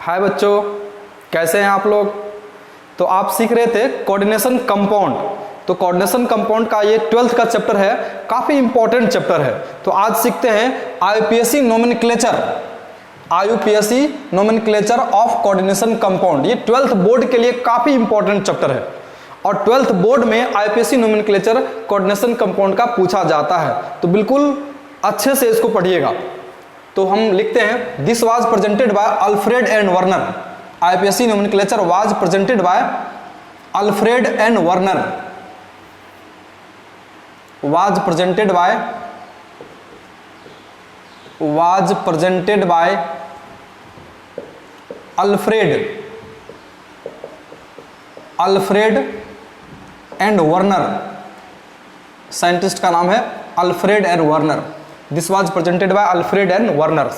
हाय बच्चों, कैसे हैं आप लोग। तो आप सीख रहे थे कोऑर्डिनेशन कंपाउंड। तो कोऑर्डिनेशन कंपाउंड का ये 12th का चैप्टर है, काफ़ी इंपॉर्टेंट चैप्टर है। तो आज सीखते हैं IUPAC nomenclature of coordination compound. ये 12th बोर्ड के लिए काफ़ी इंपॉर्टेंट चैप्टर है और 12th बोर्ड में आईयूपीएसी नोमेनक्लेचर कोऑर्डिनेशन कंपाउंड का पूछा जाता है। तो बिल्कुल अच्छे से इसको पढ़िएगा। तो हम लिखते हैं this was presented by Alfred and Werner. IUPAC nomenclature was presented by Alfred and Werner. Was presented by Alfred and Werner. Scientist का नाम है Alfred and Werner. This was presented by Alfred and Werner.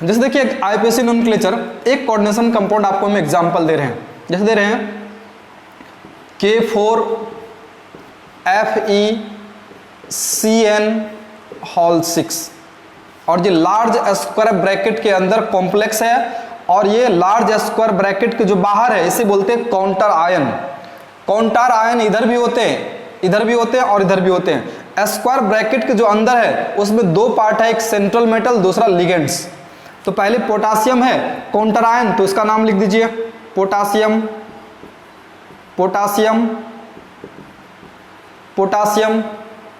जैसे देखिए IUPAC nomenclature, एक coordination compound आपको हम example दे रहे हैं। जैसे दे रहे हैं K4FeCN6 और ये लार्ज स्क्वायर ब्रैकेट के अंदर कॉम्प्लेक्स है और ये लार्ज स्क्वायर ब्रैकेट के जो बाहर है इसे बोलते हैं काउंटर आयन। काउंटर आयन इधर भी होते हैं, इधर भी होते हैं और इधर भी होते हैं। स्क्वायर ब्रैकेट के जो अंदर है उसमें दो पार्ट है, एक सेंट्रल मेटल, दूसरा लिगेंड्स। तो पहले पोटासियम है काउंटर आयन, तो इसका नाम लिख दीजिए potassium. Potassium potassium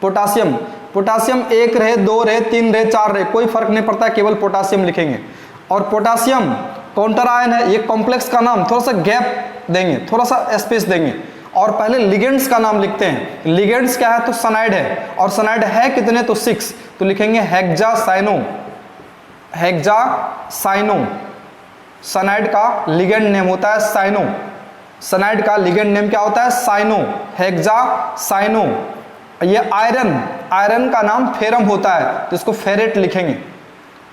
potassium potassium 1 रहे, 2 रहे, 3 रहे, 4 रहे, कोई फर्क नहीं पड़ता, केवल पोटासियम लिखेंगे। और पोटासियम काउंटर आयन है, ये कॉम्प्लेक्स का नाम थोड़ा सा गैप देंगे, थोड़ा सा स्पेस देंगे और पहले लिगेंड्स का नाम लिखते हैं। लिगेंड्स क्या है तो सनाइड है, और सनाइड है कितने तो 6, तो लिखेंगे हेक्सासाइनो। हेक्सासाइनो सनाइड का लिगेंड नेम होता है साइनो। सनाइड का लिगेंड नेम क्या होता है साइनो, हेक्सासाइनो। ये आयरन का नाम फेरम होता है, तो इसको फेरेट लिखेंगे।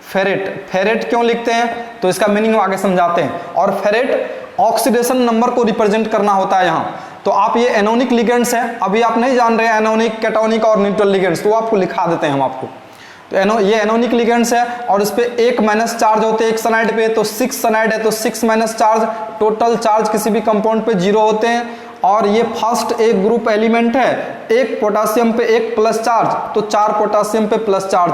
फेरेट क्यों लिखते हैं तो इसका मीनिंग आगे समझाते हैं। और फेरेट ऑक्सीडेशन नंबर को रिप्रेजेंट करना होता है यहाँ। तो आप ये एनोनिक लिगेंड्स हैं, अभी आप नहीं जान रहे एनोनिक, कैटोनिक और न्यूट्रल लिगेंड्स, तो आपको लिखा देते हैं हम आपको। तो ये एनोनिक लिगेंड्स है और इस पे 1 माइनस चार्ज होते हैं एक सनाइड पे, तो 6 सनाइड है तो 6 माइनस चार्ज। टोटल चार्ज किसी भी कंपाउंड पे 0 होते हैं। और ये फर्स्ट एक ग्रुप एलिमेंट है, एक पोटासियम पे 1 प्लस चार्ज, तो 4 पोटासियम पे प्लस 4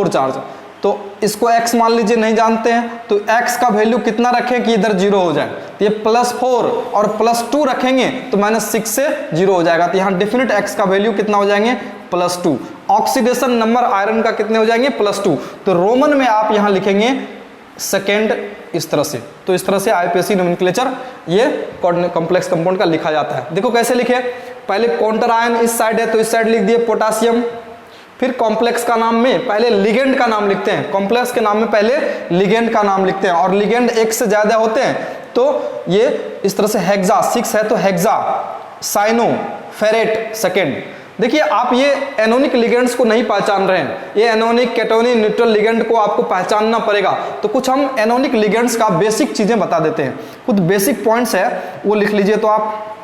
चार्ज। तो इसको x मान लीजिए, नहीं जानते हैं तो x का वैल्यू कितना रखें कि इधर 0 हो जाए, तो ये +4 और +2 रखेंगे तो -6 से 0 हो जाएगा। तो यहाँ डेफिनेट x का वैल्यू कितना हो जाएंगे +2। ऑक्सीडेशन नंबर आयरन का कितने हो जाएंगे +2। तो रोमन में आप यहाँ लिखेंगे सेकेंड इस तरह से। तो इस तरह से आईयूपीएसी नोमेनक्लेचर ये कॉम्प्लेक्स कंपाउंड का लिखा जाता है। देखो कैसे लिखे, पहले काउंटर आयन इस साइड है तो इस साइड लिख दिए पोटासियम। फिर कॉम्प्लेक्स का नाम में पहले लिगेंड का नाम लिखते हैं, कॉम्प्लेक्स के नाम में पहले लिगेंड का नाम लिखते हैं। और लिगेंड 1 से ज्यादा होते हैं तो ये इस तरह से हेक्सा, 6 है तो हेक्सा साइनो फेरेट सेकेंड। देखिए आप ये एनोनिक लिगेंड्स को नहीं पहचान रहे हैं, ये एनोनिक, कैटोनिक, न्यूट्रल लिगेंड को आपको पहचानना पड़ेगा। तो कुछ हम एनोनिक लिगेंड्स का बेसिक चीजें बता देते हैं, कुछ बेसिक पॉइंट्स है वो लिख लीजिए। तो आप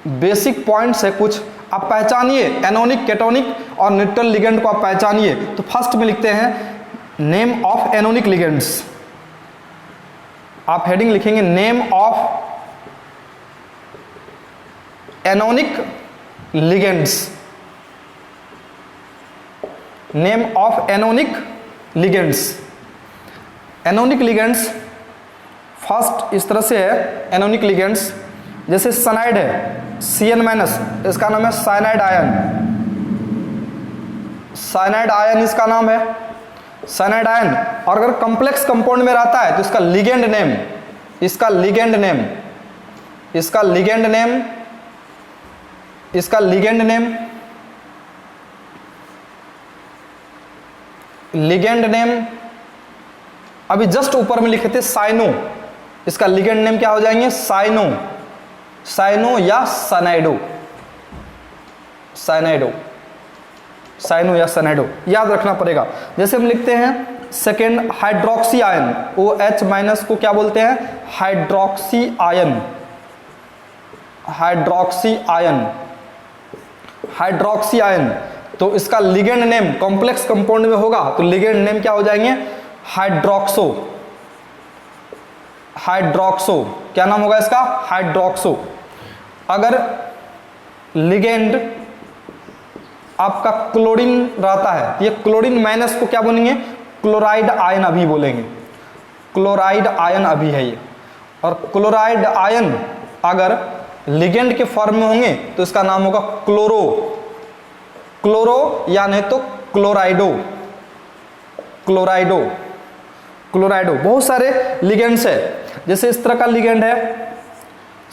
बेसिक पॉइंट्स है कुछ, आप पहचानिए एनोनिक, कैटोनिक और न्यूट्रल लिगेंड को आप पहचानिए। तो फर्स्ट में लिखते हैं नेम ऑफ एनोनिक लिगेंड्स। आप हेडिंग लिखेंगे name of anionic ligands. Name of anionic ligands. Anionic ligands first इस तरह से है एनोनिक लिगेंड्स। जैसे सनाइड है Cn-, इसका नाम है साइनाइड आयन। साइनाइड आयन इसका नाम है साइनाइड आयन। और अगर कॉम्प्लेक्स कंपाउंड में रहता है तो इसका लिगेंड नेम, इसका लिगेंड नेम अभी जस्ट ऊपर में लिखे थे साइनो, इसका लिगेंड नेम क्या हो जाएंगे साइनो या सनाइडो। साइनो या सनाइडो याद रखना पड़ेगा। जैसे हम लिखते हैं सेकेंड हाइड्रोक्सी आयन, OH- को क्या बोलते हैं हाइड्रोक्सी आयन। हाइड्रोक्सी आयन तो इसका लिगेंड नेम कॉम्प्लेक्स कंपाउंड में होगा तो लिगेंड नेम क्या हो जाएंगे हाइड्रोक्सो, हाइड्रोक्सो क्या नाम होगा इसका? हाइड्रोक्सो। अगर लिगेंड आपका क्लोरीन रहता है, ये क्लोरीन माइनस को क्या बोलेंगे? क्लोराइड आयन अभी बोलेंगे, क्लोराइड आयन अभी है ये। और क्लोराइड आयन अगर लिगेंड के फॉर्म में होंगे तो इसका नाम होगा क्लोरो, क्लोरो या नहीं तो क्लोराइडो, क्लोराइडो, क्लोराइडो। बहुत सारे लिगेंड्स है, जैसे इस तरह का लिगेंड है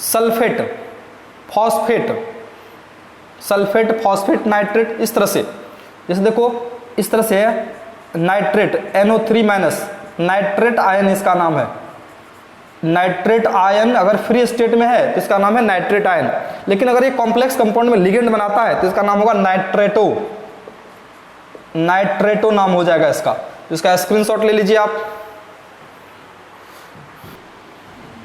sulphate, phosphate, sulphate, phosphate, nitrate, इस तरह से। जैसे देखो इस तरह से है नाइट्रेट, NO3-, नाइट्रेट आयन इसका नाम है। नाइट्रेट आयन अगर फ्री स्टेट में है तो इसका नाम है नाइट्रेट आयन, लेकिन अगर ये कॉम्प्लेक्स कंपाउंड में लिगेंड बनाता है तो इसका नाम होगा नाइट्रेटो, नाइट्रेटो नाम हो जाएगा इसका। इसका स्क्रीनशॉट ले लीजिए आप।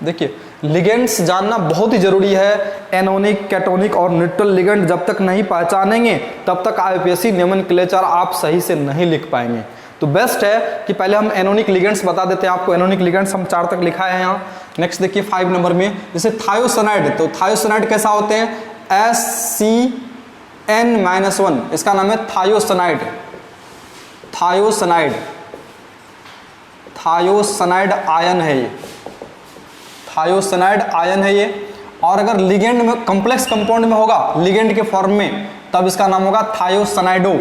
देखिए लिगेंड्स जानना बहुत ही जरूरी है। एनोनिक, कैटोनिक और न्यूट्रल लिगेंड जब तक नहीं पहचानेंगे तब तक आईयूपीएससी नोमेनक्लेचर आप सही से नहीं लिख पाएंगे। तो बेस्ट है कि पहले हम एनोनिक लिगेंड्स बता देते हैं आपको। एनोनिक लिगेंड्स हम 4 तक लिखा है यहाँ। नेक्स्ट देखिए 5 नंबर में, जैसे थायोसाइनाइड, तो थायोसाइनाइड कैसा होते हैं? SCN-1, इसका नाम है थायोसाइनाइड, थायोसाइनाइड, थायोसाइनाइड आयन है ये, थायोसाइनाइड आयन है ये। और अगर लिगेंड में कॉम्प्लेक्स कंपाउंड में होगा लिगेंड के फॉर्म में तब इसका नाम होगा थायोसाइनाइडो,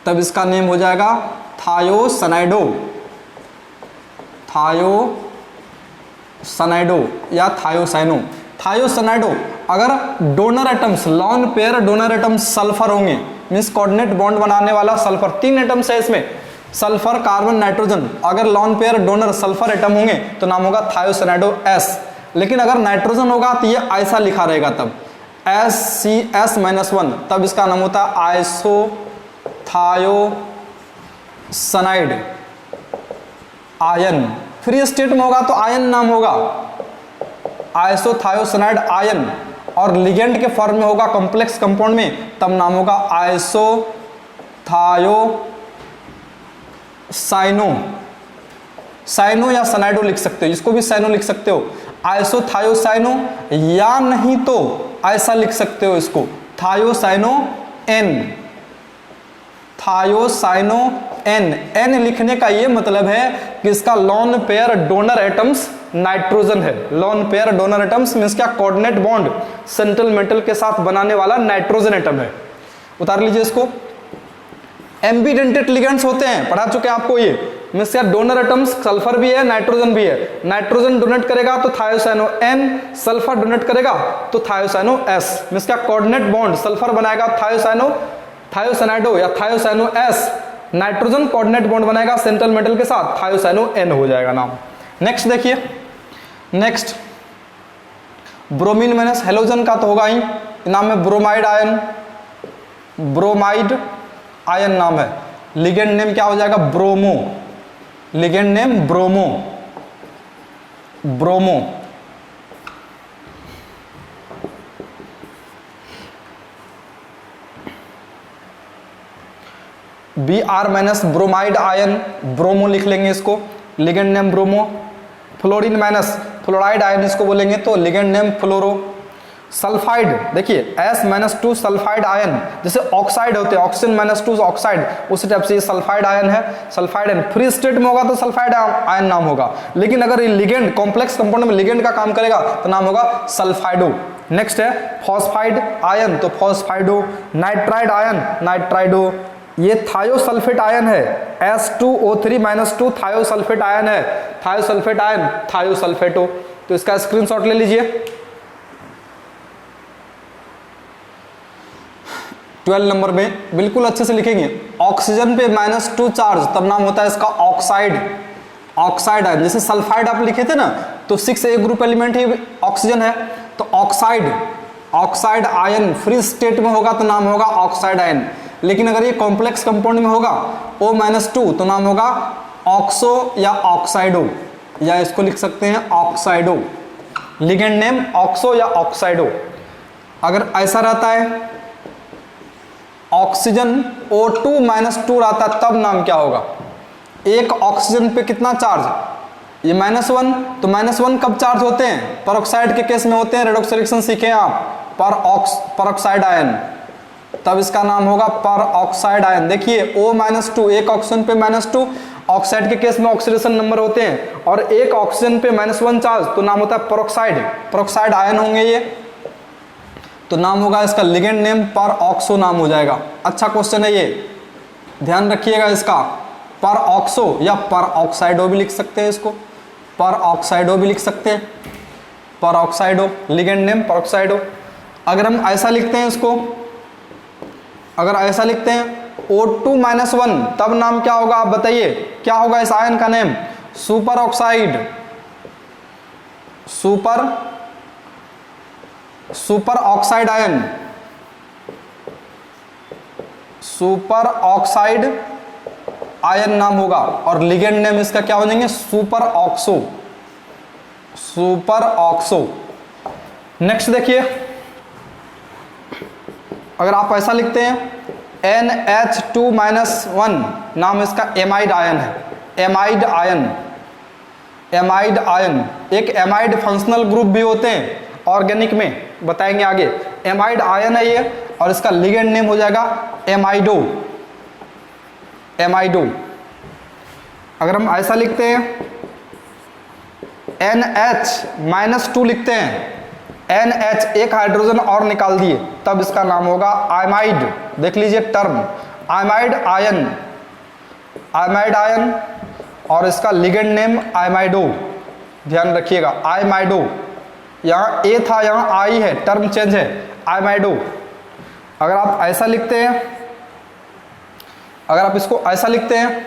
तब इसका नेम हो जाएगा थायोसाइनाइडो, थायोसाइनाइडो या थायोसाइनो, थायोसाइनाइडो। अगर donor atoms, lawn pair donor atoms sulphur होंगे, मीन्स कोऑर्डिनेट बॉन्ड बनाने वाला सल्फर, 3 एटम्स है इसमें, सल्फर, कार्बन, नाइट्रोजन। अगर lawn pair donor sulphur atom होंगे तो नाम होगा थायोसाइनाइडो S। लेकिन अगर नाइट्रोजन होगा तो ये ऐसा लिखा रहेगा तब SCS-1, तब इसका नाम होता है आइसोथायोसाइनाइड आयन। फ्री स्टेट में होगा तो आयन नाम होगा आइसोथायोसाइनाइड आयन, और लिगेंड के फॉर्म में होगा कॉम्प्लेक्स कंपाउंड में तब नाम होगा आइसोथायोसाइनो, साइनो या सनाइडो लिख सकते हो, इसको भी साइनो लिख सकते हो, आइसोथायोसाइनो, या नहीं तो ऐसा लिख सकते हो इसको थायोसाइनो N, थायोसाइनो N। N लिखने का ये मतलब है कि इसका lone pair donor atoms nitrogen है। Lone pair donor atoms means क्या? कोऑर्डिनेट बॉन्ड सेंट्रल मेटल के साथ बनाने वाला नाइट्रोजन एटम है। उतार लीजिए इसको। एम्बिडेंटेड लिगेंड्स होते हैं, पढ़ा चुके हैं आपको ये, मीन्स क्या? डोनर एटम्स सल्फर भी है, नाइट्रोजन भी है। नाइट्रोजन डोनेट करेगा तो थायोसाइनो N, सल्फर डोनेट करेगा तो थायोसाइनो S, मीन्स क्या? कोऑर्डिनेट बॉन्ड सल्फर बनाएगा थायोसाइनो, थायोसाइनाइडो या थायोसाइनो S, नाइट्रोजन कोऑर्डिनेट बॉन्ड बनाएगा सेंट्रल मेटल के साथ, थायोसाइनो N हो जाएगा नाम। नेक्स्ट देखिए, नेक्स्ट ब्रोमीन माइनस हेलोजन का तो होगा ही, नाम है ब्रोमाइड आयन, ब्रोमाइड आयन नाम है। लिगेंड नेम क्या हो जाएगा? Bromo, ligand name bromo, bromo. Br- bromide ion, bromo लिख लेंगे इसको, ligand name bromo. Fluorine minus fluoride ion इसको बोलेंगे तो लिगेंड नेम फ्लोरो। सल्फाइड देखिए S-2 सल्फाइड आयन, जैसे ऑक्साइड होते हैं ऑक्सीजन -2 ऑक्साइड, उसी टाइप से ये सल्फाइड आयन है। सल्फाइड आयन फ्री स्टेट में होगा तो सल्फाइड आयन नाम होगा, लेकिन अगर ये लिगेंड कॉम्प्लेक्स कंपाउंड में लिगेंड का काम करेगा तो नाम होगा सल्फाइडो। नेक्स्ट है फॉस्फाइड आयन, तो फॉस्फाइडो। Nitride ion, नाइट्राइडो। ये थायोसल्फेट आयन है, S2O3-2 थायोसल्फेट आयन है, थायोसल्फेट आयन, थायोसल्फेटो। तो इसका स्क्रीनशॉट ले लीजिए। 12 नंबर में बिल्कुल अच्छे से लिखेंगे, ऑक्सीजन पे -2 चार्ज तब नाम होता है इसका ऑक्साइड, ऑक्साइड आयन। जैसे सल्फाइड आप लिखे थे ना, तो 6A ग्रुप एलिमेंट ही ऑक्सीजन है, तो oxide, oxide ion free state में होगा तो नाम होगा ऑक्साइड आयन, लेकिन अगर ये कॉम्प्लेक्स कंपाउंड में होगा O-2 तो नाम होगा ऑक्सो या ऑक्साइडो, या इसको लिख सकते हैं ऑक्साइडो, लिगेंड नेम ऑक्सो या ऑक्साइडो। अगर ऐसा रहता है ऑक्सीजन O2-2 रहता तब नाम क्या होगा? एक ऑक्सीजन पे कितना चार्ज, ये -1, तो -1 कब चार्ज होते हैं, परऑक्साइड के केस में होते हैं, रेडॉक्स रिएक्शन सीखे आप, परऑक्साइड आयन, तब इसका नाम होगा परऑक्साइड आयन। देखिए O-2, एक ऑक्सीजन पे -2, ऑक्साइड के केस में ऑक्सीडेशन नंबर होते हैं, और एक ऑक्सीजन पे -1 चार्ज, तो नाम होता है परऑक्साइड आयन होंगे ये, तो नाम होगा इसका लिगेंड नेम परऑक्सो नाम हो जाएगा। अच्छा क्वेश्चन है ये, ध्यान रखिएगा इसका, परऑक्सो या परऑक्साइडो भी लिख सकते हैं इसको, परऑक्साइडो भी लिख सकते हैं, परऑक्साइडो, लिगेंड नेम परऑक्साइडो। अगर हम ऐसा लिखते हैं इसको, अगर ऐसा लिखते हैं O2-1, तब नाम क्या होगा आप बताइए, क्या होगा इस आयन का name, super oxide, super oxide ion, super oxide ion नाम होगा, और लिगेंड नेम इसका क्या हो जाएंगे, सुपर ऑक्सो। नेक्स्ट देखिए, अगर आप ऐसा लिखते हैं NH2-1, नाम इसका एमाइड आयन है, एमाइड आयन, एक एमाइड फंक्शनल ग्रुप भी होते हैं ऑर्गेनिक में, बताएंगे आगे। एमाइड आयन है ये, और इसका लिगेंड नेम हो जाएगा एमाइडो। अगर हम ऐसा लिखते हैं NH-2 लिखते हैं, NH एक हाइड्रोजन और निकाल दिए, तब इसका नाम होगा आयमाइड। देख लीजिए टर्म, आयमाइड आयन, और इसका लिगेंड नेम आयमाइडो, ध्यान रखिएगा आयमाइडो, यहाँ ए था यहाँ आई है, टर्म चेंज है, आयमाइडो। अगर आप ऐसा लिखते हैं, अगर आप इसको ऐसा लिखते हैं,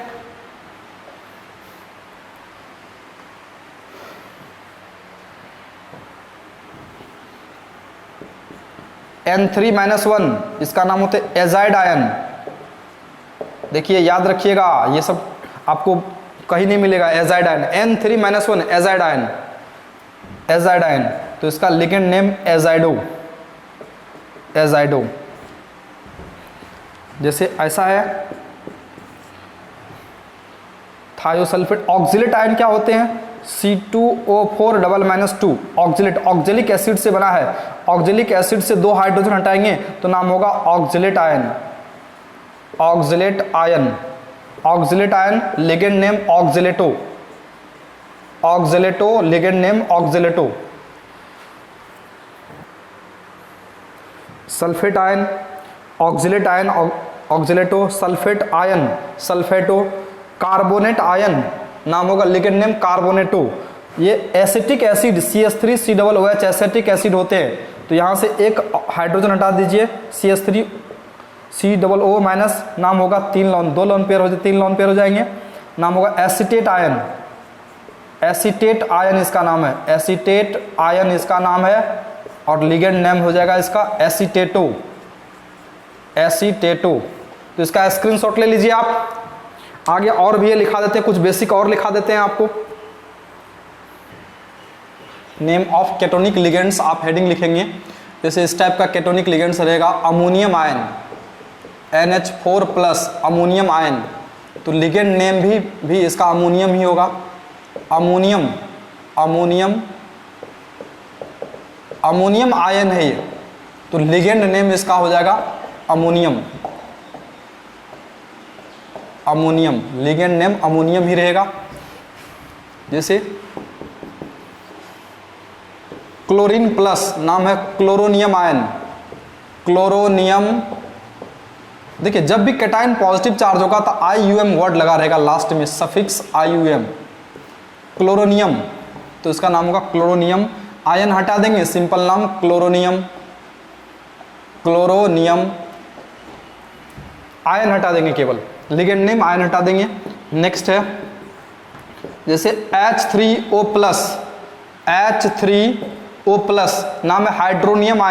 N3-1, इसका नाम होता है एजाइड आयन। देखिए याद रखिएगा, ये सब आपको कहीं नहीं मिलेगा, azide ion, N3-1 azide ion, तो इसका लिगेंड नेम एजाइडो। जैसे ऐसा है थायोसल्फेट। ऑक्जिलेट आयन क्या होते हैं, C2O4 ऑक्जिलिक एसिड से बना है, ऑक्जिलिक एसिड से 2 हाइड्रोजन हटाएंगे तो नाम होगा oxalate ion, ligand name oxalato, ligand name oxalato. Sulphate ion, oxalate ion, oxalato, sulphate ion, sulphato, carbonate ion, नाम होगा लिगेंड नेम कार्बोनेटो। ये acetic acid CH3COOH acetic acid होते हैं, तो यहाँ से एक हाइड्रोजन हटा दीजिए, CH3COO-, नाम होगा 2 लोन पेयर हो जाए, 3 लोन पेयर हो जाएंगे, नाम होगा एसिटेट आयन इसका नाम है, एसिटेट आयन इसका नाम है, और लिगेंड नेम हो जाएगा इसका एसिटेटो। तो इसका स्क्रीनशॉट ले लीजिए आप। आगे और भी ये लिखा देते हैं, कुछ बेसिक और लिखा देते हैं आपको। नेम ऑफ केटोनिक लिगेंड्स आप हेडिंग लिखेंगे, जैसे इस टाइप का केटोनिक लिगेंड्स रहेगा, ammonium ion NH4+ ammonium ion, तो लिगेंड नेम भी इसका अमोनियम ही होगा, अमोनियम आयन है ये, तो लिगेंड नेम इसका हो जाएगा अमोनियम, लिगेंड नेम अमोनियम ही रहेगा। जैसे क्लोरीन प्लस, नाम है क्लोरोनियम आयन, देखिए जब भी कैटायन पॉजिटिव चार्ज होगा तो IUM वर्ड लगा रहेगा लास्ट में, सफिक्स IUM, क्लोरोनियम, तो इसका नाम होगा क्लोरोनियम। आयन हटा देंगे, सिंपल नाम क्लोरोनियम, आयन हटा देंगे, केवल लिगेंड नेम आयन हटा देंगे। नेक्स्ट है जैसे H3O+, नाम है हाइड्रोनियम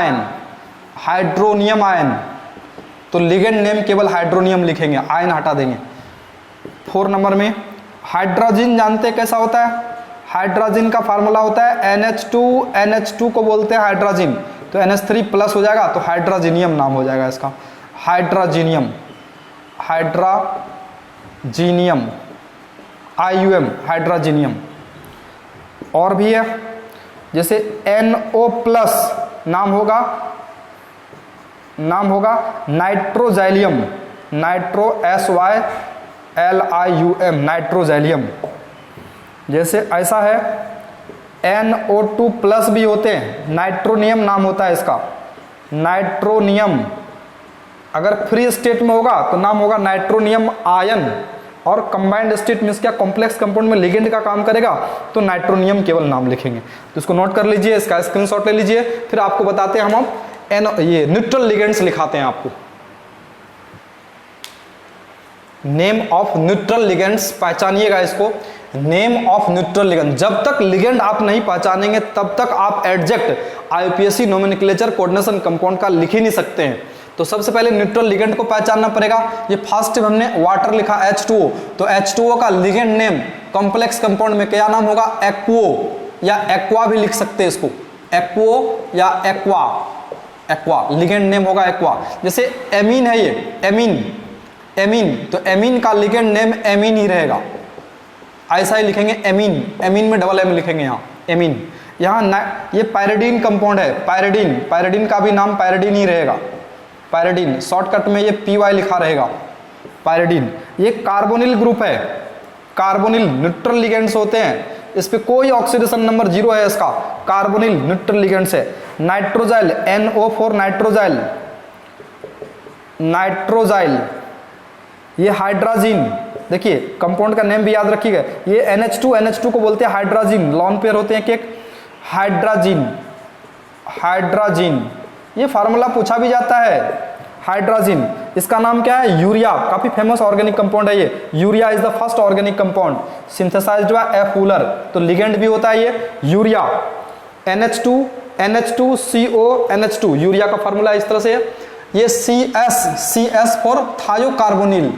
आयन, तो लिगेंड नेम केवल हाइड्रोनियम लिखेंगे, आयन हटा देंगे। 4 नंबर में हाइड्रोजन, जानते हैं कैसा होता है, हाइड्रोजन का फार्मूला होता है NH2 को बोलते हैं हाइड्रोजन, तो NH3+ हो जाएगा, तो हाइड्रोजीनियम नाम हो जाएगा इसका, हाइड्रोजीनियम। IUM हाइड्रोजीनियम। और भी है जैसे NO प्लस नाम होगा नाइट्रोजैलियम, SYLIUM नाइट्रोजैलियम। जैसे ऐसा है NO2 प्लस भी होते हैं, नाइट्रोनियम नाम होता है इसका, नाइट्रोनियम। अगर फ्री स्टेट में होगा तो नाम होगा नाइट्रोनियम आयन, और कंबाइंड स्टेट में क्या कॉम्प्लेक्स कंपाउंड में लिगेंड का काम करेगा तो नाइट्रोनियम केवल नाम लिखेंगे। तो इसको नोट कर लीजिए, इसका स्क्रीनशॉट ले लीजिए, फिर आपको बताते हैं हम ये न्यूट्रल लिगेंड्स लिखाते हैं आपको। नेम ऑफ न्यूट्रल लिगेंड्स पहचानिएगा इसको, नेम ऑफ न्यूट्रल लिगेंड। जब तक लिगेंड आप नहीं पहचानेंगे तब तक आप एडजेक्ट IUPAC नोमेनक्लेचर कोऑर्डिनेशन कंपाउंड का लिख ही नहीं सकते हैं। तो सबसे पहले न्यूट्रल लिगेंड को पहचानना पड़ेगा। ये फर्स्ट में हमने वाटर लिखा H2O, तो H2O का लिगेंड नेम कॉम्प्लेक्स कंपाउंड में क्या नाम होगा, एक्वो या एक्वा भी लिख सकते हैं इसको, एक्वो या एक्वा, एक्वा लिगेंड नेम होगा एक्वा। जैसे एमीन है ये, एमीन, तो एमीन का लिगेंड नेम एमीन ही रहेगा, ऐसा ही लिखेंगे एमीन, एमीन में डबल M लिखेंगे यहाँ एमीन। यहाँ ये पायरिडीन कंपाउंड है, पायरिडीन का भी नाम पायरिडीन ही रहेगा, पायरिडीन, शॉर्टकट में ये PY लिखा रहेगा, पायरिडीन। ये कार्बोनिल ग्रुप है, कार्बोनिल न्यूट्रल लिगेंड्स होते हैं, इस पे कोई ऑक्सीडेशन नंबर 0 है इसका, कार्बोनिल न्यूट्रल लिगेंड्स है। नाइट्रोजाइल NO4 नाइट्रोजाइल, ये हाइड्राजीन, देखिए कंपाउंड का नेम भी याद रखिएगा, ये NH2 को बोलते हैं हाइड्राजीन, लॉन पेयर होते हैं कि हाइड्राजीन, ये फार्मूला पूछा भी जाता है, हाइड्राजीन। इसका नाम क्या है, यूरिया, काफी फेमस ऑर्गेनिक कंपाउंड है ये, urea is the first organic compound synthesized by F. Wohler, तो लिगेंड भी होता है ये यूरिया, NH2CO NH2, यूरिया का फार्मूला इस तरह से है। ये CS for thiocarbonyl,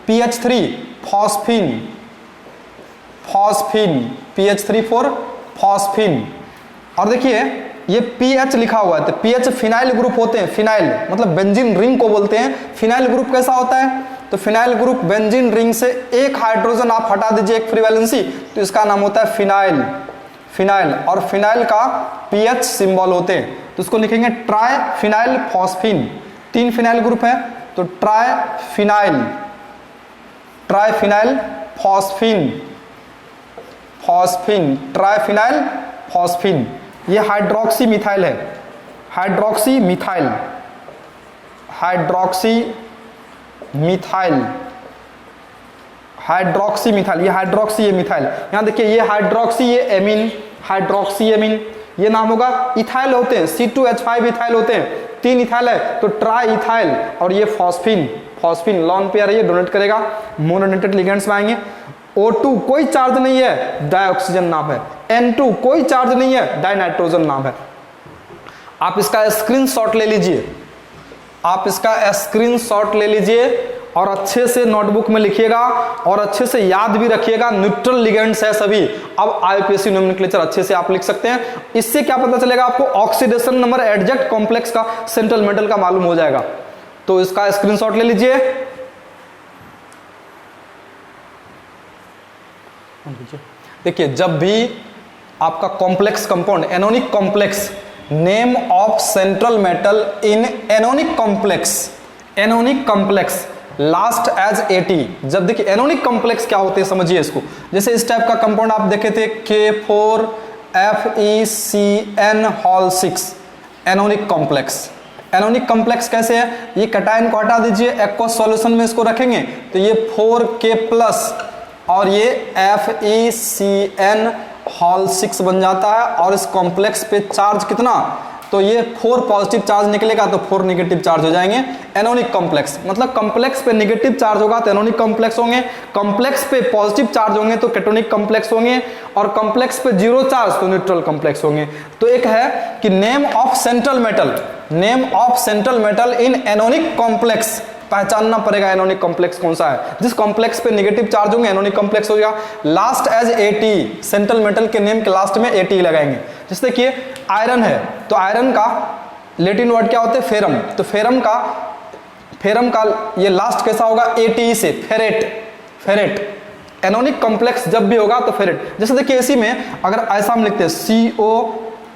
PH3 phosphine, PH3 for phosphine. और देखिए ये PH लिखा हुआ है, तो PH फिनाइल ग्रुप होते हैं, फिनाइल मतलब बेंजीन रिंग को बोलते हैं। फिनाइल ग्रुप कैसा होता है, तो फिनाइल ग्रुप बेंजीन रिंग से एक हाइड्रोजन आप हटा दीजिए, एक फ्री वैलेंसी, तो इसका नाम होता है फिनाइल, और फिनाइल का PH सिंबल होते हैं, तो उसको लिखेंगे try phenyl phosphine. 3 phenyl group है, तो try phenyl phosphine, triphenyl phosphine. ये हाइड्रोक्सी मिथाइल है, हाइड्रोक्सी मिथाइल, ये हाइड्रोक्सी, ये मिथाइल। यहाँ देखिए ये हाइड्रोक्सी, ये एमीन, हाइड्रोक्सी एमीन, ये नाम होगा। इथाइल होते हैं, C2H5 इथाइल होते हैं, 3 इथाइल है तो ट्राई इथाइल, और ये फॉस्फीन लॉन पेयर है, ये डोनेट करेगा, मोनोनेटेड लिगेंड्स में आएंगे। O2 कोई चार्ज नहीं है, डाई ऑक्सीजन नाम है। N2 कोई चार्ज नहीं है, डाई नाइट्रोजन नाम है। आप इसका स्क्रीनशॉट ले लीजिए, और अच्छे से नोटबुक में लिखिएगा और अच्छे से याद भी रखिएगा, न्यूट्रल लिगेंड्स है सभी। अब IUPAC नोमेनक्लेचर अच्छे से आप लिख सकते हैं। इससे क्या पता चलेगा आपको, ऑक्सीडेशन नंबर एडजेक्ट कॉम्प्लेक्स का, सेंट्रल मेटल का मालूम हो जाएगा। तो इसका स्क्रीनशॉट ले लीजिए। देखिए जब भी आपका complex compound, anionic complex, name of central metal in anionic complex last as AT। जब देखिए एनोनिक कॉम्प्लेक्स क्या होते हैं समझिए इसको। जैसे इस टाइप का कंपाउंड आप देखे थे K4FeCN6, एनोनिक कॉम्प्लेक्स कैसे है, ये कटायन को हटा दीजिए, एक्वस सॉल्यूशन में इसको रखेंगे तो ये 4K+ और ये FeCN6 बन जाता है। और इस कॉम्प्लेक्स पे चार्ज कितना, तो ये 4 पॉजिटिव चार्ज निकलेगा तो 4 नेगेटिव चार्ज हो जाएंगे। एनोनिक कॉम्प्लेक्स मतलब कॉम्प्लेक्स पे नेगेटिव चार्ज होगा तो एनोनिक कॉम्प्लेक्स होंगे, कॉम्प्लेक्स पे पॉजिटिव चार्ज होंगे तो केटोनिक कॉम्प्लेक्स होंगे, और कॉम्प्लेक्स पे 0 चार्ज तो न्यूट्रल कॉम्प्लेक्स होंगे। तो एक है कि name of central metal in anionic complex, पहचानना पड़ेगा एनोनिक कॉम्प्लेक्स कौन सा है। जिस कॉम्प्लेक्स पे नेगेटिव चार्ज होंगे एनोनिक कॉम्प्लेक्स हो जाएगा। Last as AT, central metal के नेम के लास्ट में AT लगाएंगे। जैसे देखिए आयरन है तो आयरन का लैटिन वर्ड क्या होता है, फेरम, तो फेरम का फेरम का ये लास्ट कैसा होगा, ATE से, फेरेट, फेरेट। एनोनिक कॉम्प्लेक्स जब भी होगा तो फेरेट। जैसे देखिए इसी में अगर ऐसा हम लिखते हैं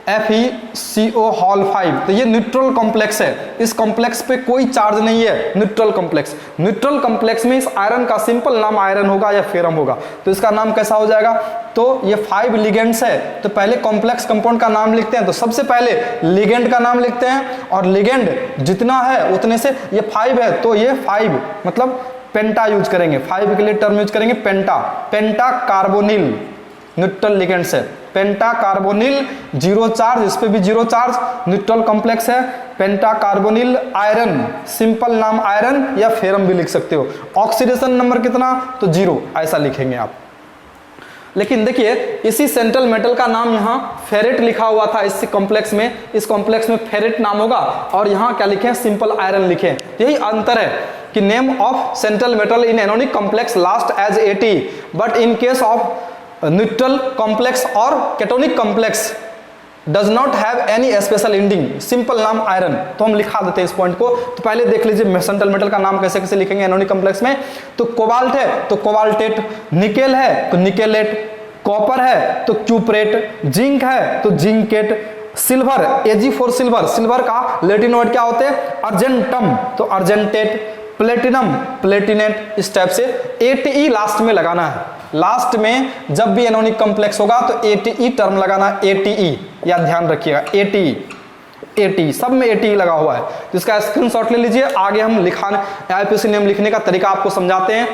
COFeCO हॉल 5, तो ये न्यूट्रल कॉम्प्लेक्स है, इस कॉम्प्लेक्स पे कोई चार्ज नहीं है, न्यूट्रल कॉम्प्लेक्स। न्यूट्रल कॉम्प्लेक्स में इस आयरन का सिंपल नाम आयरन होगा या फेरम होगा, तो इसका नाम कैसा हो जाएगा, तो ये 5 लिगेंड्स है, तो पहले कॉम्प्लेक्स कंपाउंड का नाम लिखते हैं, तो सबसे पहले लिगेंड का नाम लिखते हैं, और लिगेंड जितना है उतने से, ये 5 है तो ये 5 मतलब पेंटा यूज करेंगे, 5 के लिए टर्म यूज करेंगे पेंटा, पेंटा कार्बोनिल, न्यूट्रल लिगेंड्स है, पेंटा कार्बोनिल, 0 चार्ज, इस पे भी 0 चार्ज, न्यूट्रल कॉम्प्लेक्स है, पेंटा कार्बोनिल आयरन, सिंपल नाम आयरन या फेरम भी लिख सकते हो। ऑक्सीडेशन नंबर कितना, तो 0 ऐसा लिखेंगे आप। लेकिन देखिए इसी सेंट्रल मेटल का नाम यहाँ फेरेट लिखा हुआ था, इस कॉम्प्लेक्स में, इस कॉम्प्लेक्स में फेरेट नाम होगा, और यहाँ क्या लिखे, सिंपल आयरन लिखे। यही अंतर है कि name of central metal in anionic complex last as ATE, but in case of neutral complex और cationic complex does not have any special ending, simple नाम आयरन। तो हम लिखा देते हैं इस पॉइंट को। तो पहले देख लीजिए सेंट्रल मेटल का नाम कैसे कैसे लिखेंगे एनोनिक कॉम्प्लेक्स में। तो कोबाल्ट है तो कोबाल्टेट, निकेल है तो निकेलेट, कॉपर है तो क्यूपरेट, जिंक है तो zincate, silver Ag for silver, silver का लैटिन वर्ड क्या होते हैं, अर्जेंटम तो अर्जेंटेट, प्लेटिनम प्लेटिनेट, इस टाइप से। ATE लास्ट में लगाना है, लास्ट में जब भी एनोनिक कॉम्प्लेक्स होगा तो ATE टर्म लगाना, ATE या ध्यान रखिएगा, ATE सब में ATE लगा हुआ है, तो इसका स्क्रीनशॉट ले लीजिए। आगे हम लिखाने IUPAC नेम लिखने का तरीका आपको समझाते हैं।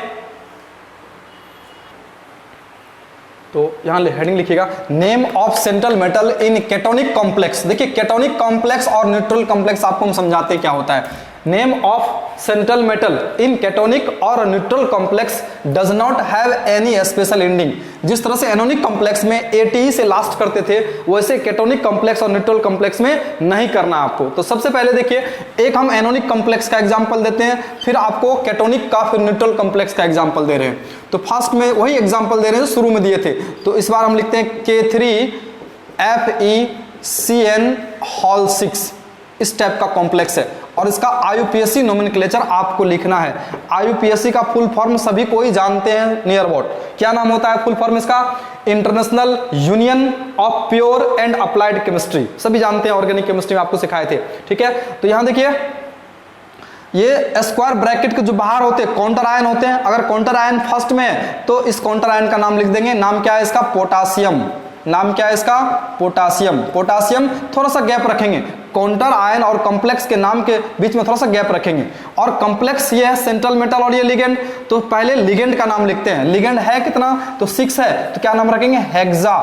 तो यहाँ हेडिंग लिखिएगा, name of central metal in cationic complex. देखिए केटोनिक कॉम्प्लेक्स और न्यूट्रल कॉम्प्लेक्स आपको हम समझाते हैं क्या होता है। Name of central metal in cationic और neutral complex does not have any special ending. जिस तरह से एनोनिक कॉम्प्लेक्स में ATE से लास्ट करते थे, वैसे केटोनिक कॉम्प्लेक्स और न्यूट्रल कॉम्प्लेक्स में नहीं करना आपको। तो सबसे पहले देखिए एक हम एनोनिक कॉम्प्लेक्स का एग्जांपल देते हैं, फिर आपको केटोनिक का, फिर न्यूट्रल कॉम्प्लेक्स का एग्जांपल दे रहे हैं। तो फर्स्ट में वही एग्जांपल दे रहे हैं जो शुरू में दिए थे। तो इस बार हम लिखते हैं K3FeCN हॉल 6, इस टाइप का कॉम्प्लेक्स है, और इसका IUPAC नोमेनक्लेचर आपको लिखना है। IUPAC का फुल फॉर्म सभी कोई जानते हैं नियर अबाउट, क्या नाम होता है फुल फॉर्म इसका, international union of pure and applied chemistry, सभी जानते हैं, ऑर्गेनिक केमिस्ट्री में आपको सिखाए थे, ठीक है। तो यहां देखिए ये स्क्वायर ब्रैकेट के जो बाहर होते हैं काउंटर आयन होते हैं, अगर काउंटर आयन फर्स्ट में है तो इस काउंटर आयन का नाम लिख देंगे, नाम क्या है इसका, पोटासियम, नाम क्या है इसका, पोटासियम। पोटासियम थोड़ा सा गैप रखेंगे, काउंटर आयन और कॉम्प्लेक्स के नाम के बीच में थोड़ा सा गैप रखेंगे। और कॉम्प्लेक्स ये है सेंट्रल मेटल और ये लिगेंड, तो पहले लिगेंड का नाम लिखते हैं। लिगेंड है कितना, तो 6 है, तो क्या नाम रखेंगे, हेक्सा,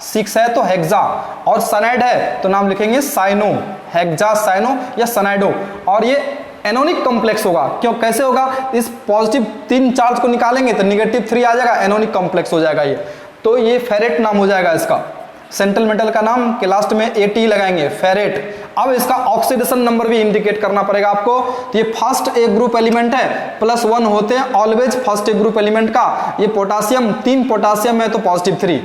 6 है तो हेक्सा। और सनाइड है तो नाम लिखेंगे साइनो, हेक्सा साइनो या सनाइडो। और ये एनोनिक कॉम्प्लेक्स होगा, क्यों, कैसे होगा, इस पॉजिटिव 3 चार्ज को निकालेंगे तो निगेटिव 3 आ जाएगा, एनोनिक कॉम्प्लेक्स हो जाएगा ये। तो ये फेरेट नाम हो जाएगा इसका, सेंट्रल मेटल का नाम के लास्ट में ATE लगाएंगे, फेरेट। अब इसका ऑक्सीडेशन नंबर भी इंडिकेट करना पड़ेगा आपको। तो ये फर्स्ट एक ग्रुप एलिमेंट है, +1 होते हैं ऑलवेज फर्स्ट एक ग्रुप एलिमेंट का। ये पोटासियम, 3 पोटासियम है तो +3,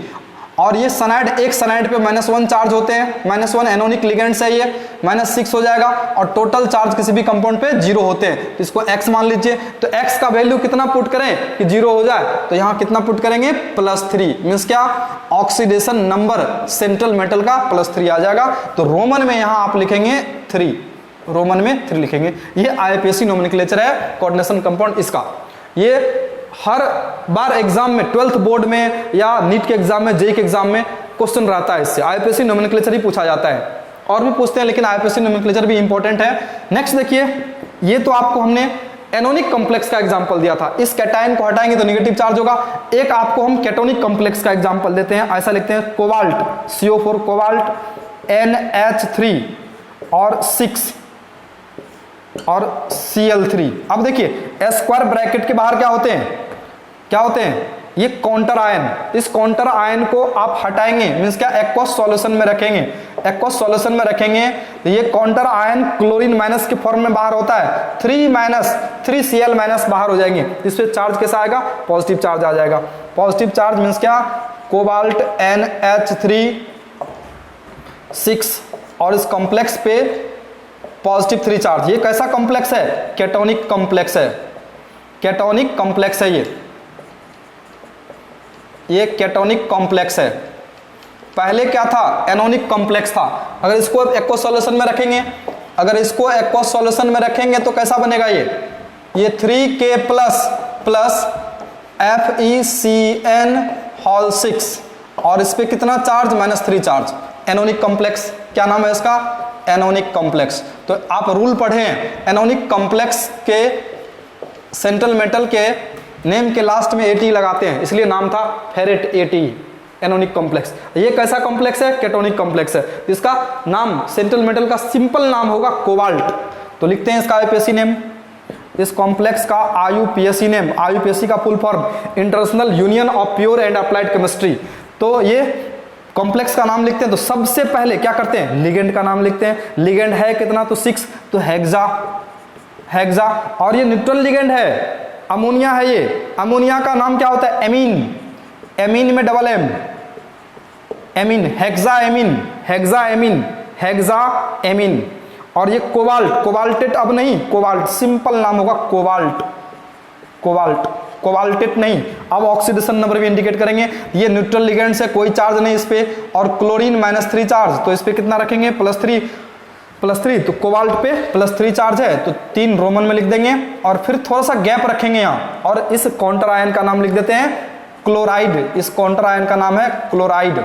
और ये सनाइड, एक सनाइड पे -1 चार्ज होते हैं, -1 एनोनिक लिगेंड्स है, ये -6 हो जाएगा। और टोटल चार्ज किसी भी कंपाउंड पे 0 होते हैं, तो इसको x मान लीजिए। तो x का वैल्यू कितना पुट करें कि 0 हो जाए, तो यहाँ कितना पुट करेंगे, +3, मीन्स क्या, ऑक्सीडेशन नंबर सेंट्रल मेटल का +3 आ जाएगा। तो रोमन में यहाँ आप लिखेंगे 3, रोमन में 3 लिखेंगे। ये IUPAC नोमेनक्लेचर है कोऑर्डिनेशन कंपाउंड इसका। ये हर बार एग्जाम में 12th बोर्ड में या नीट के एग्जाम में, जेईई के एग्जाम में क्वेश्चन रहता है इससे, IUPAC नोमेनक्लेचर ही पूछा जाता है, और भी पूछते हैं लेकिन IUPAC नोमेनक्लेचर भी इंपॉर्टेंट है। नेक्स्ट देखिए, ये तो आपको हमने एनोनिक कॉम्प्लेक्स का एग्जांपल दिया था, इस कैटायन को हटाएंगे तो नेगेटिव चार्ज होगा। एक आपको हम केटोनिक कॉम्प्लेक्स का एग्जांपल देते हैं, ऐसा लिखते हैं, कोबाल्ट, CO4 कोबाल्ट, NH3 और 6 और Cl3। अब देखिए स्क्वायर ब्रैकेट के बाहर क्या होते हैं, क्या होते हैं, ये काउंटर आयन। इस काउंटर आयन को आप हटाएंगे, मींस क्या, एक्वस सॉल्यूशन में रखेंगे, एक्वस सॉल्यूशन में रखेंगे तो ये काउंटर आयन क्लोरीन माइनस के फॉर्म में बाहर होता है, 3-3Cl- बाहर हो जाएंगे। इस पे चार्ज कैसा आएगा, पॉजिटिव चार्ज आ जाएगा। पॉजिटिव चार्ज मींस क्या, कोबाल्ट NH3 6, और इस कॉम्प्लेक्स पे पॉजिटिव 3 चार्ज। ये कैसा कॉम्प्लेक्स है? केटोनिक कॉम्प्लेक्स है, केटोनिक कॉम्प्लेक्स है ये केटोनिक कॉम्प्लेक्स है। पहले क्या था? एनोनिक कॉम्प्लेक्स था। अगर इसको एक्वस सॉल्यूशन में रखेंगे, अगर इसको एक्वस सॉल्यूशन में रखेंगे तो कैसा बनेगा ये 3K प्लस FeCN होल 6 और इस पे कितना चार्ज? -3 चार्ज। एनोनिक कॉम्प्लेक्स, क्या नाम है इसका? एनोनिक कॉम्प्लेक्स। तो आप रूल पढ़े हैं, एनोनिक कॉम्प्लेक्स के सेंट्रल मेटल के नेम के लास्ट में AT लगाते हैं, इसलिए नाम था फेरेट AT, एनोनिक कॉम्प्लेक्स। ये कैसा कॉम्प्लेक्स है? केटोनिक कॉम्प्लेक्स है। इसका नाम सेंट्रल मेटल का सिंपल नाम होगा कोबाल्ट। तो लिखते हैं इसका IUPAC नेम, इस कॉम्प्लेक्स का IUPAC नेम। IUPAC का full form international union of pure and applied chemistry. तो ये कॉम्प्लेक्स का नाम लिखते हैं तो सबसे पहले क्या करते हैं? लिगेंड का नाम लिखते हैं। लिगेंड है कितना? तो 6, तो हेक्सा। और ये न्यूट्रल लिगेंड है, अमोनिया है ये। अमोनिया का नाम क्या होता है? एमीन, एमीन में double M, amine, hexa amine. और ये कोबाल्ट, कोबाल्टेट अब नहीं, कोबाल्ट सिंपल नाम होगा कोबाल्टेट नहीं। अब ऑक्सीडेशन नंबर भी इंडिकेट करेंगे। ये न्यूट्रल लिगेंड से कोई चार्ज नहीं इस पे, और क्लोरीन -3 चार्ज, तो इस पे कितना रखेंगे? +3, तो कोबाल्ट पे +3 चार्ज है, तो 3 रोमन में लिख देंगे और फिर थोड़ा सा गैप रखेंगे यहाँ, और इस काउंटर आयन का नाम लिख देते हैं क्लोराइड। इस काउंटर आयन का नाम है क्लोराइड।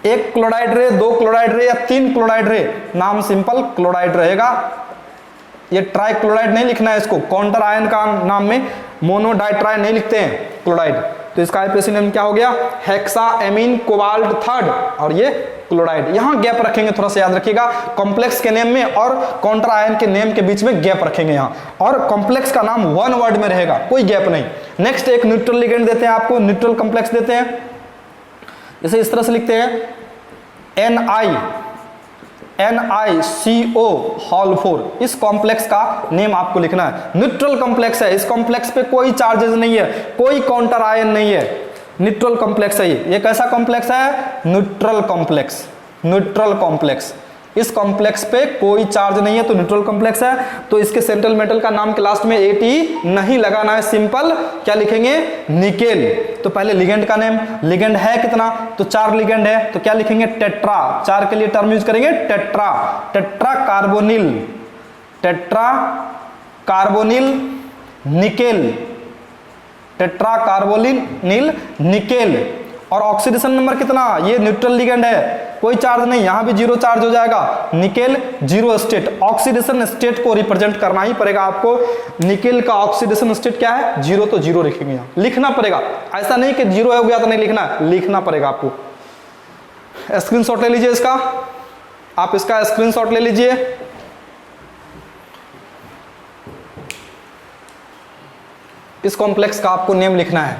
1 क्लोराइड रे, 2 क्लोराइड रे या 3 क्लोराइड रे, नाम सिंपल क्लोराइड रहेगा। ये ट्राई क्लोराइड नहीं लिखना है इसको, काउंटर आयन का नाम में मोनो डाइट्राई नहीं लिखते हैं, क्लोराइड। तो इसका IUPAC नेम क्या हो गया? हेक्साएमीन कोबाल्ट 3, और ये क्लोराइड। यहां गैप रखेंगे, थोड़ा सा याद रखिएगा, कॉम्प्लेक्स के नेम में और काउंटर आयन के नेम के बीच में गैप रखेंगे यहां, और कॉम्प्लेक्स का नाम 1 वर्ड में रहेगा, कोई गैप नहीं। नेक्स्ट एक न्यूट्रल लिगेंड देते हैं आपको, न्यूट्रल कॉम्प्लेक्स देते हैं, जैसे इस तरह से लिखते हैं NiCO होल 4। इस कॉम्प्लेक्स का नेम आपको लिखना है। न्यूट्रल कॉम्प्लेक्स है, इस कॉम्प्लेक्स पे कोई चार्जेस नहीं है, कोई काउंटर आयन नहीं है, न्यूट्रल कॉम्प्लेक्स है ये कैसा कॉम्प्लेक्स है? Neutral complex. इस कॉम्प्लेक्स पे कोई चार्ज नहीं है तो न्यूट्रल कॉम्प्लेक्स है। तो इसके सेंट्रल मेटल का नाम के लास्ट में AT नहीं लगाना है, सिंपल क्या लिखेंगे? निकेल। तो पहले लिगेंड का नेम, लिगेंड है कितना? तो 4 लिगेंड है, तो क्या लिखेंगे? टेट्रा। 4 के लिए टर्म यूज करेंगे tetra, tetra carbonyl nickel, tetra carbonyl nickel. और ऑक्सीडेशन नंबर कितना? ये न्यूट्रल लिगेंड है, कोई चार्ज नहीं, यहां भी 0 चार्ज हो जाएगा। निकेल 0 स्टेट, ऑक्सीडेशन स्टेट को रिप्रेजेंट करना ही पड़ेगा आपको। निकेल का ऑक्सीडेशन स्टेट क्या है? 0, तो 0 लिखेंगे, यहां लिखना पड़ेगा। ऐसा नहीं कि 0 हो गया तो नहीं लिखना पड़ेगा आपको। स्क्रीनशॉट ले लीजिए इसका, आप इसका स्क्रीनशॉट ले लीजिए। इस कॉम्प्लेक्स का आपको नेम लिखना है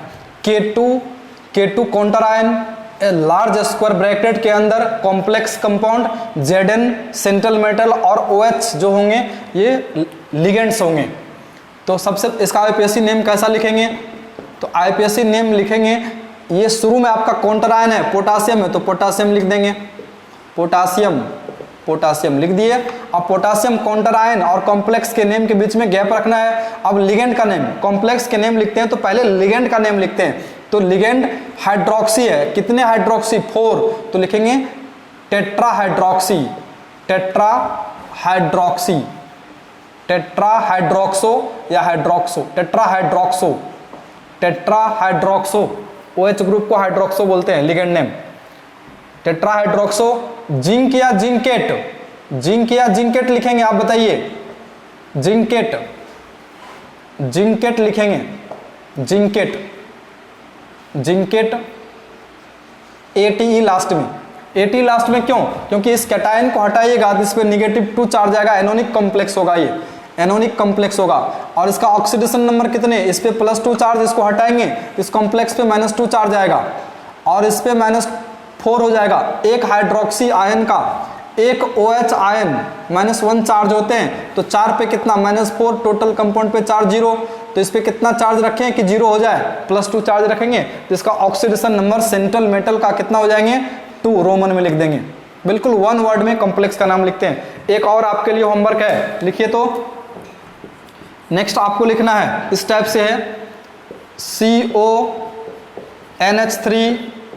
K2 counter ion, large square bracket के अंदर complex compound, Zn central metal और OH जो होंगे ये लिगेंड्स होंगे। तो सबसे इसका IUPAC नेम कैसा लिखेंगे? तो IUPAC नेम लिखेंगे, ये शुरू में आपका काउंटर आयन है, पोटासियम है, तो पोटासियम लिख देंगे, पोटासियम लिख दिए। अब पोटासियम काउंटर आयन और कॉम्प्लेक्स के नेम के बीच में गैप रखना है। अब लिगेंड का नेम, कॉम्प्लेक्स के नेम लिखते हैं तो पहले लिगेंड का नेम लिखते हैं। तो लिगेंड हाइड्रोक्सी है, कितने हाइड्रोक्सी? 4, तो लिखेंगे टेट्राहाइड्रोक्सी, टेट्राहाइड्रोक्सो या टेट्राहाइड्रोक्सो। OH ग्रुप को हाइड्रोक्सो बोलते हैं, लिगेंड नेम टेट्राहाइड्रोक्सो। जिंक या जिंकेट लिखेंगे, आप बताइए। जिंकेट लिखेंगे, जिंकेट ATE लास्ट में। AT लास्ट में क्यों? क्योंकि इस कैटायन को हटाइएगा तो इस पे -2 चार्ज आएगा, एनोनिक कॉम्प्लेक्स होगा, ये एनोनिक कॉम्प्लेक्स होगा। और इसका ऑक्सीडेशन नंबर कितने? इस पे +2 चार्ज, इसको हटाएंगे इस कॉम्प्लेक्स पे -2 चार्ज आएगा, और इस पे -4 हो जाएगा। एक हाइड्रोक्सी आयन का, एक OH आयन -1 चार्ज होते हैं, तो 4 पे कितना? -4, टोटल कंपाउंड पे चार्ज 0, तो इस पे कितना चार्ज रखें कि 0 हो जाए? +2 चार्ज रखेंगे, तो इसका ऑक्सीडेशन नंबर सेंट्रल मेटल का कितना हो जाएंगे? 2 रोमन में लिख देंगे। बिल्कुल वन वर्ड में कॉम्प्लेक्स का नाम लिखते हैं। एक और आपके लिए होमवर्क है, लिखिए तो। नेक्स्ट आपको लिखना है, इस टाइप से है, CONH3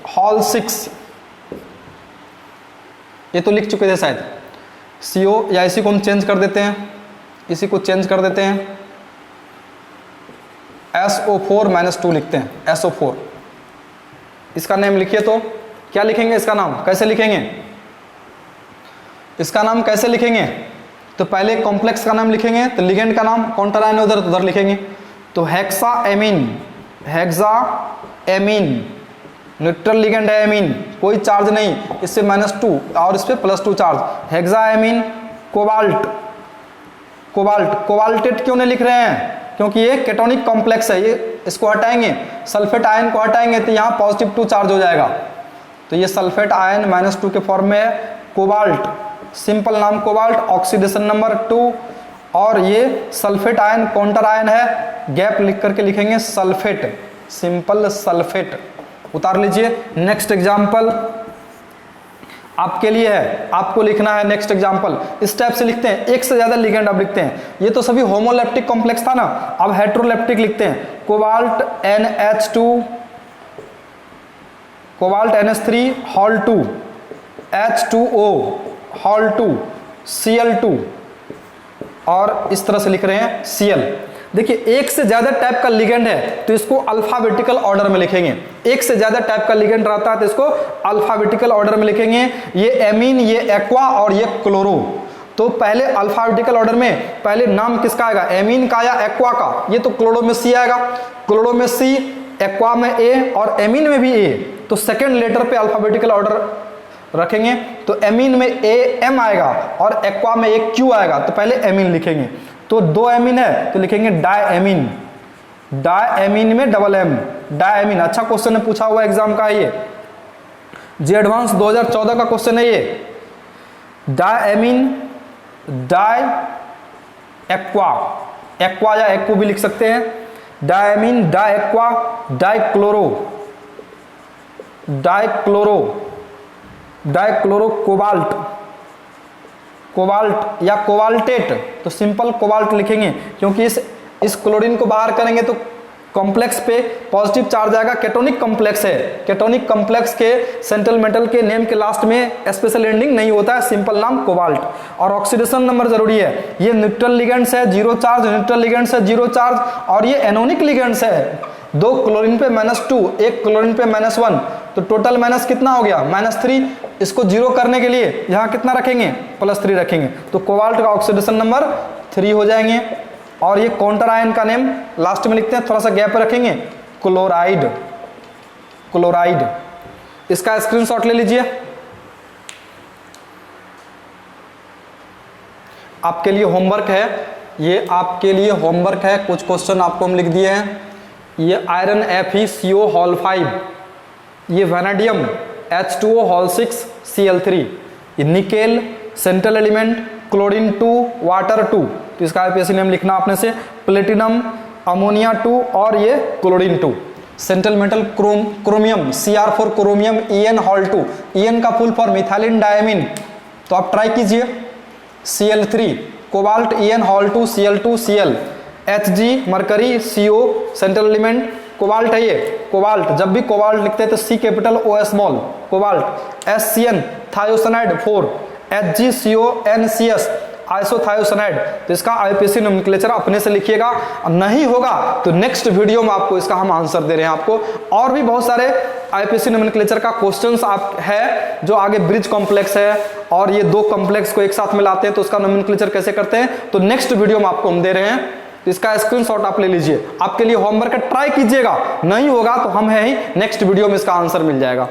हॉल 6। ये तो लिख चुके थे शायद, CO, या इसी को हम चेंज कर देते हैं, इसी को चेंज कर देते हैं, SO4-2 लिखते हैं, SO4। इसका नेम लिखिए तो। क्या लिखेंगे इसका नाम, कैसे लिखेंगे इसका नाम, कैसे लिखेंगे? तो पहले कॉम्प्लेक्स का नाम लिखेंगे, तो लिगेंड का नाम काउंटर आयन उधर उधर लिखेंगे। तो हेक्साएमीन, हेक्साएमीन न्यूट्रल लिगेंड है एमीन, कोई चार्ज नहीं, इससे -2 और इस पे +2 चार्ज। हेक्साएमीन कोबाल्ट, कोबाल्ट, कोबाल्टेट क्यों नहीं लिख रहे हैं? क्योंकि ये केटोनिक कॉम्प्लेक्स है, ये इसको हटाएंगे, सल्फेट आयन को हटाएंगे तो यहाँ +2 चार्ज हो जाएगा। तो ये सल्फेट आयन -2 के फॉर्म में है। कोबाल्ट, सिंपल नाम कोबाल्ट, ऑक्सीडेशन नंबर 2। और ये सल्फेट आयन काउंटर आयन है, गैप लिख करके लिखेंगे सल्फेट, सिंपल सल्फेट। उतार लीजिए। नेक्स्ट एग्जाम्पल आपके लिए है, आपको लिखना है नेक्स्ट एग्जाम्पल। इस टाइप से लिखते हैं, एक से ज्यादा लिगेंड अब लिखते हैं। ये तो सभी होमोलेप्टिक कॉम्प्लेक्स था ना, अब हेट्रोलेप्टिक लिखते हैं। Cobalt NH2, cobalt NH3 hall 2, H2O hall 2, Cl2, और इस तरह से लिख रहे हैं Cl। देखिए एक से ज्यादा टाइप का लिगेंड है तो इसको अल्फाबेटिकल ऑर्डर में लिखेंगे। एक से ज्यादा टाइप का लिगेंड रहता है तो इसको अल्फाबेटिकल ऑर्डर में लिखेंगे। ये एमीन, ये एक्वा और ये क्लोरो। तो पहले अल्फाबेटिकल ऑर्डर में पहले नाम किसका आएगा, एमीन का या एक्वा का? ये तो क्लोरो में C आएगा, क्लोरो में C, एक्वा में A और एमीन में भी A। तो सेकेंड लेटर पे अल्फाबेटिकल ऑर्डर रखेंगे। तो एमीन में AM आएगा और एक्वा में एक Q आएगा, तो पहले एमीन लिखेंगे। तो 2 एमीन है तो लिखेंगे डायएमीन, डायएमीन में MM, डायएमीन। अच्छा क्वेश्चन है, पूछा हुआ एग्जाम का ये, जी एडवांस 2014 का क्वेश्चन है ये। डायएमीन, डाई एक्वा, एक्वा या एक्को भी लिख सकते हैं। Diammine, diaqua, dichloro, dichloro, dichloro cobalt, cobalt या कोबाल्टेट। तो सिंपल कोबाल्ट लिखेंगे क्योंकि इस क्लोरीन को बाहर करेंगे तो कॉम्प्लेक्स पे पॉजिटिव चार्ज आएगा। केटोनिक कॉम्प्लेक्स है, केटोनिक कॉम्प्लेक्स के सेंट्रल मेटल के नेम के लास्ट में स्पेशल एंडिंग नहीं होता है, सिंपल नाम कोबाल्ट। और ऑक्सीडेशन नंबर जरूरी है। ये न्यूट्रल लिगेंड्स है 0 चार्ज, न्यूट्रल लिगेंड्स है 0 चार्ज, और ये एनोनिक लिगेंड्स है। 2 क्लोरीन पे -2, 1 क्लोरीन पे -1, तो टोटल माइनस कितना हो गया, -3। इसको 0 करने के लिए यहाँ कितना रखेंगे, +3 रखेंगे। तो कोबाल्ट का ऑक्सीडेशन नंबर 3 हो जाएंगे। और ये काउंटर आयन का नेम लास्ट में लिखते हैं, थोड़ा सा गैप रखेंगे, क्लोराइड, क्लोराइड। इसका स्क्रीनशॉट ले लीजिए। आपके लिए होमवर्क है, ये आपके लिए होमवर्क है। कुछ क्वेश्चन आपको हम लिख दिए हैं। ये आयरन FeCO हॉल 5, ये वैनेडियम H2O हॉल 6 Cl3, ये nickel central element chlorine 2 water 2, तो इसका आईपीएससी नेम लिखना आपने से। प्लेटिनम अमोनिया 2 और ये chlorine 2। Central metal chromium Cr4 chromium En hall 2, En का फुल फॉर्म मिथाइलिन डायमीन, तो आप ट्राई कीजिए। Cl3 cobalt En hall 2 Cl2 Cl, Hg mercury CO central element cobalt है ये। कोबाल्ट जब भी कोबाल्ट लिखते हैं तो C capital O small cobalt. SCN thiocyanide 4, HgCONCS आइसोथायोसाइनाइड। तो इसका आईपीएससी नोमेनक्लेचर अपने से लिखिएगा, नहीं होगा तो नेक्स्ट वीडियो में आपको इसका हम आंसर दे रहे हैं आपको। और भी बहुत सारे आईपीएससी नोमेनक्लेचर का क्वेश्चंस आप है जो आगे ब्रिज कॉम्प्लेक्स है और ये 2 कॉम्प्लेक्स को एक साथ मिलाते हैं तो उसका नोमेनक्लेचर कैसे करते हैं, तो नेक्स्ट वीडियो में आपको हम दे रहे हैं। तो इसका स्क्रीनशॉट आप ले लीजिए, आपके लिए होमवर्क है, ट्राई कीजिएगा, नहीं होगा तो हम है ही, नेक्स्ट वीडियो में इसका आंसर मिल जाएगा।